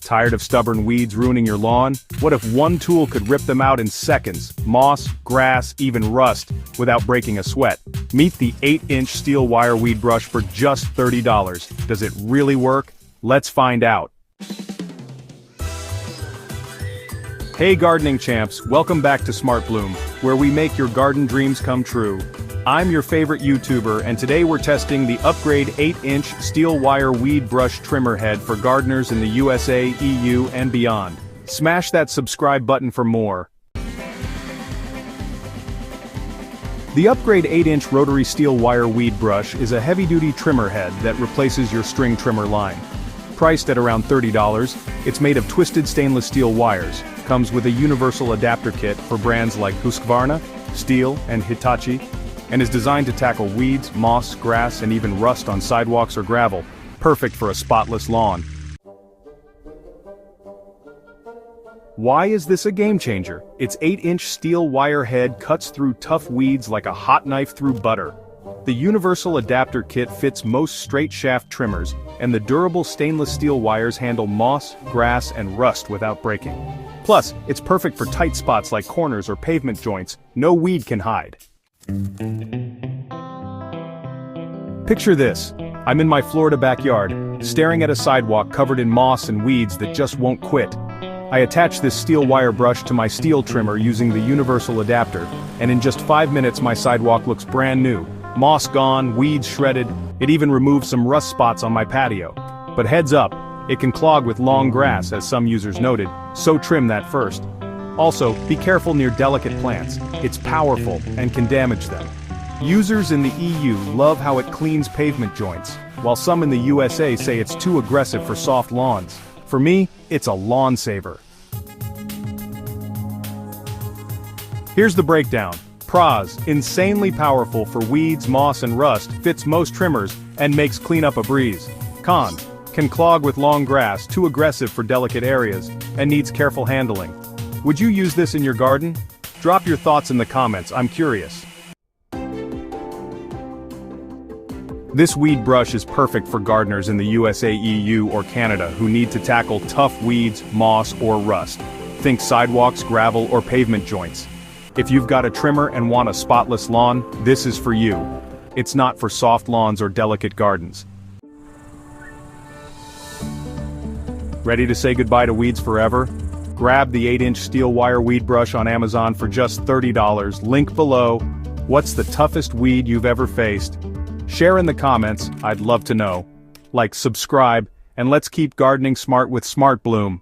Tired of stubborn weeds ruining your lawn? What if one tool could rip them out in seconds? Moss, grass, even rust, without breaking a sweat. Meet the 8-inch steel wire weed brush for just $30. Does it really work? Let's find out. Hey gardening champs, welcome back to SmartBloom, where we make your garden dreams come true. I'm your favorite YouTuber, and today we're testing the upgrade 8-inch steel wire weed brush trimmer head for gardeners in the USA, EU, and beyond. Smash that subscribe button for more. The upgrade 8-inch rotary steel wire weed brush is a heavy-duty trimmer head that replaces your string trimmer line. Priced at around $30, it's made of twisted stainless steel wires, comes with a universal adapter kit for brands like Husqvarna, Stihl, and Hitachi, and is designed to tackle weeds, moss, grass, and even rust on sidewalks or gravel, perfect for a spotless lawn. Why is this a game changer? Its 8-inch steel wire head cuts through tough weeds like a hot knife through butter. The universal adapter kit fits most straight shaft trimmers, and the durable stainless steel wires handle moss, grass, and rust without breaking. Plus, it's perfect for tight spots like corners or pavement joints. No weed can hide. Picture this. I'm in my Florida backyard, staring at a sidewalk covered in moss and weeds that just won't quit. I attach this steel wire brush to my steel trimmer using the universal adapter, and in just 5 minutes my sidewalk looks brand new. Moss gone, weeds shredded, it even removed some rust spots on my patio. But heads up, it can clog with long grass, as some users noted, so trim that first. Also, be careful near delicate plants, it's powerful and can damage them. Users in the EU love how it cleans pavement joints, while some in the USA say it's too aggressive for soft lawns. For me, it's a lawn saver. Here's the breakdown. Pros, insanely powerful for weeds, moss, and rust, fits most trimmers, and makes cleanup a breeze. Cons, can clog with long grass, too aggressive for delicate areas, and needs careful handling. Would you use this in your garden? Drop your thoughts in the comments, I'm curious. This weed brush is perfect for gardeners in the USA, EU, or Canada who need to tackle tough weeds, moss, or rust. Think sidewalks, gravel, or pavement joints. If you've got a trimmer and want a spotless lawn, this is for you. It's not for soft lawns or delicate gardens. Ready to say goodbye to weeds forever? Grab the 8-inch steel wire weed brush on Amazon for just $30, link below. What's the toughest weed you've ever faced? Share in the comments, I'd love to know. Like, subscribe, and let's keep gardening smart with SmartBloom.